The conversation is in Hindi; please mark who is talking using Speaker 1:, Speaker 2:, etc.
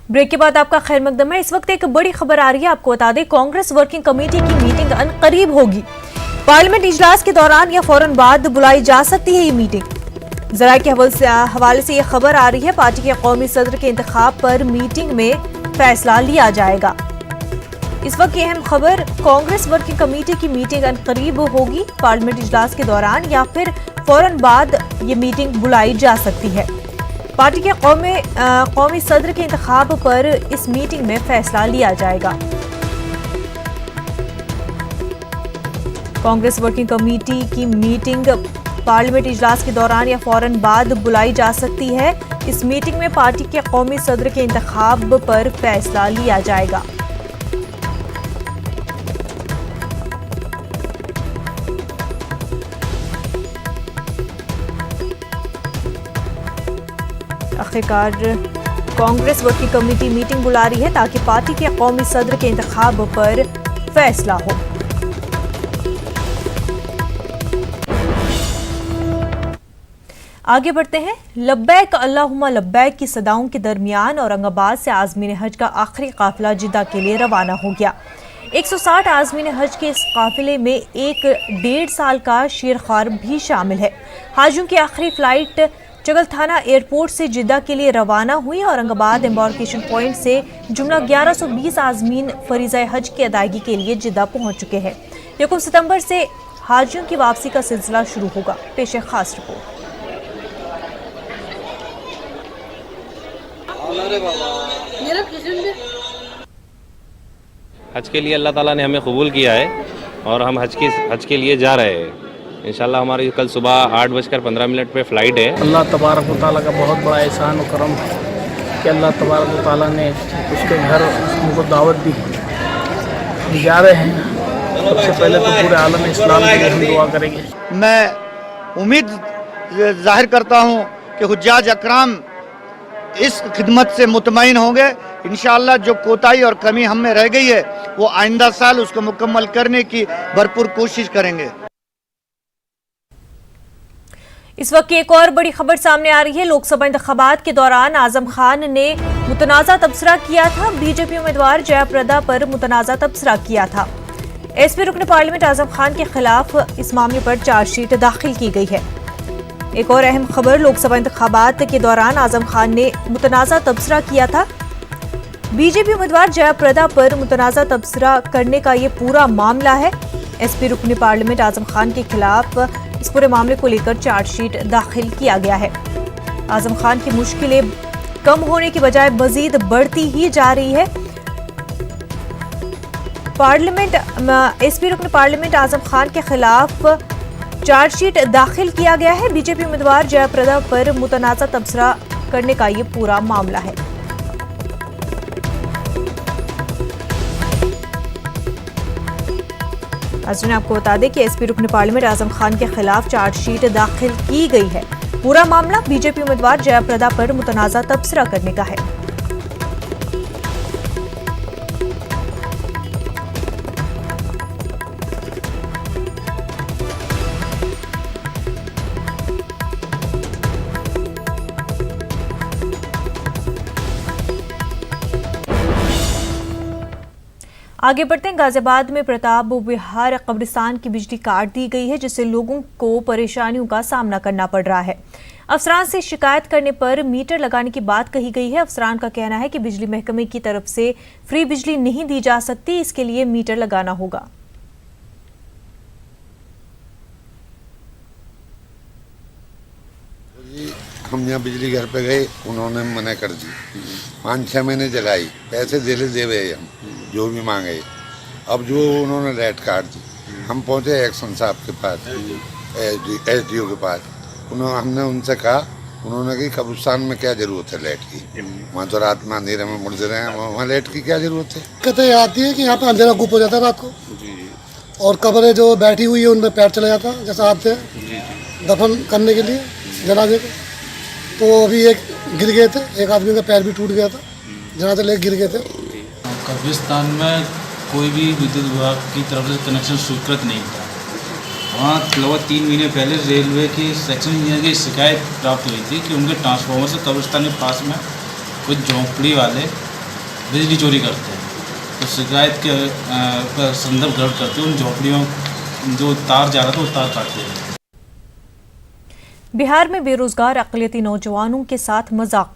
Speaker 1: ब्रेक के बाद आपका खैर मकदम है। इस वक्त एक बड़ी खबर आ रही है, आपको बता दें कांग्रेस वर्किंग कमेटी की मीटिंग अनकरीब होगी। पार्लियामेंट इजलास के दौरान या फौरन बाद बुलाई जा सकती है ये मीटिंग। जरा के हवाले से ये खबर आ रही है, पार्टी के कौमी सदर के इंतखाब पर मीटिंग में फैसला लिया जाएगा। इस वक्त की अहम खबर, कांग्रेस वर्किंग कमेटी की मीटिंग अनकरीब होगी। पार्लियामेंट इजलास के दौरान या फिर फौरन बाद ये मीटिंग बुलाई जा सकती है। पार्टी के कौमी सदर के इंतखाब पर इस मीटिंग में फैसला लिया जाएगा। कांग्रेस वर्किंग कमेटी की मीटिंग पार्लियामेंट इजलास के दौरान या फौरन बाद बुलाई जा सकती है। इस मीटिंग में पार्टी के कौमी सदर के इंतखाब पर फैसला लिया जाएगा। आखिरकार कांग्रेस वर्किंग कमेटी मीटिंग बुला रही है ताकि पार्टी के कौमी सदर के इंतखाब पर फैसला हो। आगे बढ़ते हैं। लब्बैक अल्लाहुम्मा लब्बैक की सदाओं के दरमियान औरंगाबाद से आज़मीन हज का आखिरी काफिला जिद्दा के लिए रवाना हो गया। 160 आज़मीन हज के इस काफिले में एक 1.5 साल का शेरख्वार भी शामिल है। हाजियों की आखिरी फ्लाइट चगलथाना एयरपोर्ट से जिद्दा के लिए रवाना हुई। औरंगाबाद एम्बार्केशन पॉइंट से जुमला 1120 आज़मीन फरीज़ा हज की अदायगी के लिए जिद्दा पहुंच चुके हैं। 1 सितंबर से हाजियों की वापसी का सिलसिला शुरू होगा। पेश है खास रिपोर्ट।
Speaker 2: हज के लिए अल्लाह ताला ने हमें कबूल किया है और हम हज के लिए जा रहे हैं। इंशाल्लाह हमारी कल सुबह 8:15 पे फ़्लाइट है।
Speaker 3: अल्लाह तबारक व तआला का बहुत बड़ा एहसान और करम है कि अल्लाह तबारक व तआला ने उसके घर उनको दावत दी। जा रहे हैं। सबसे पहले तो पूरे आलम इस्लाम के लिए हम दुआ करेंगे।
Speaker 4: मैं उम्मीद जाहिर करता हूँ कि हुज्जाज अकराम इस खिदमत से मुतमईन होंगे। इंशाअल्लाह जो कोताही और कमी हम में रह गई है वो आइंदा साल उसको मुकम्मल करने की भरपूर कोशिश करेंगे।
Speaker 1: इस वक्त एक और बड़ी खबर सामने आ रही है। लोकसभा इंतखाबात के दौरान आजम खान ने मुतनाज़ा तबसरा किया था। बीजेपी उम्मीदवार जयाप्रदा पर मुतनाज़ा तबसरा किया था। एसपी रुकन पार्लियामेंट आजम खान के खिलाफ इस मामले पर चार्जशीट दाखिल की गई है। एक और अहम खबर, लोकसभा इंतखाबात के दौरान आजम खान ने मुतनाज़ा तबसरा किया था। बीजेपी उम्मीदवार जयाप्रदा पर मुतनाज़ा तबसरा करने का ये पूरा मामला है। एसपी रुकन पार्लियामेंट आजम खान के खिलाफ इस पूरे मामले को लेकर चार्जशीट दाखिल किया गया है। आजम खान की मुश्किलें कम होने की बजाय मजीद बढ़ती ही जा रही है। एसपी रुकन पार्लियामेंट आजम खान के खिलाफ चार्जशीट दाखिल किया गया है। बीजेपी उम्मीदवार जयाप्रदा पर मुतनाज़ा तबसरा करने का ये पूरा मामला है। नाज़रीन, आपको बता दें कि एसपी रुकन पार्लियामेंट आजम खान के खिलाफ चार्जशीट दाखिल की गई है। पूरा मामला बीजेपी उम्मीदवार जयाप्रदा पर मुतनाज़ा तबसरा करने का है। आगे बढ़ते हैं। गाजियाबाद में प्रताप विहार कब्रिस्तान की बिजली काट दी गई है, जिससे लोगों को परेशानियों का सामना करना पड़ रहा है। अफसरान से शिकायत करने पर मीटर लगाने की बात कही गई है। अफसरान का कहना है कि बिजली महकमे की तरफ से फ्री बिजली नहीं दी जा सकती, इसके लिए मीटर लगाना होगा।
Speaker 5: हम यहाँ बिजली घर पे गए, उन्होंने मना कर दी। 5-6 महीने जलाई, पैसे दे हुए हम जो भी मांगे। अब जो उन्होंने लाइट काट दी। हम पहुँचे एक्शन साहब के पास, SDO के पास। हमने उनसे कहा, उन्होंने कहा कब्रिस्तान में क्या जरूरत है लाइट की, वहाँ तो रात में अंधेरे में मुड़ रहे हैं, वहाँ लाइट की क्या जरूरत है।
Speaker 6: कहते आती है कि यहाँ पे अंधेरा गुप हो जाता है रात को, और कब्रें जो बैठी हुई है उनमें पैर चला जाता है, जैसा आते हैं दफन करने के लिए जनाजे को। तो अभी एक गिर गए थे, एक आदमी का पैर भी टूट गया था, जनाजे लेके गिर गए थे।
Speaker 7: कब्रिस्तान में कोई भी विद्युत विभाग की तरफ से कनेक्शन स्वीकृत नहीं था। वहाँ लगभग 3 महीने पहले रेलवे के सेक्शन इंजीनियर की शिकायत प्राप्त हुई थी कि उनके ट्रांसफार्मर से कब्रिस्तान के पास में कुछ झोंपड़ी वाले बिजली चोरी करते हैं। तो शिकायत के का संदर्भ ग्रहण करते हुए उन झोपड़ियों जो तार जा रहा था वो तार काटते हैं।
Speaker 1: बिहार में बेरोजगार अक़लियती नौजवानों के साथ मजाक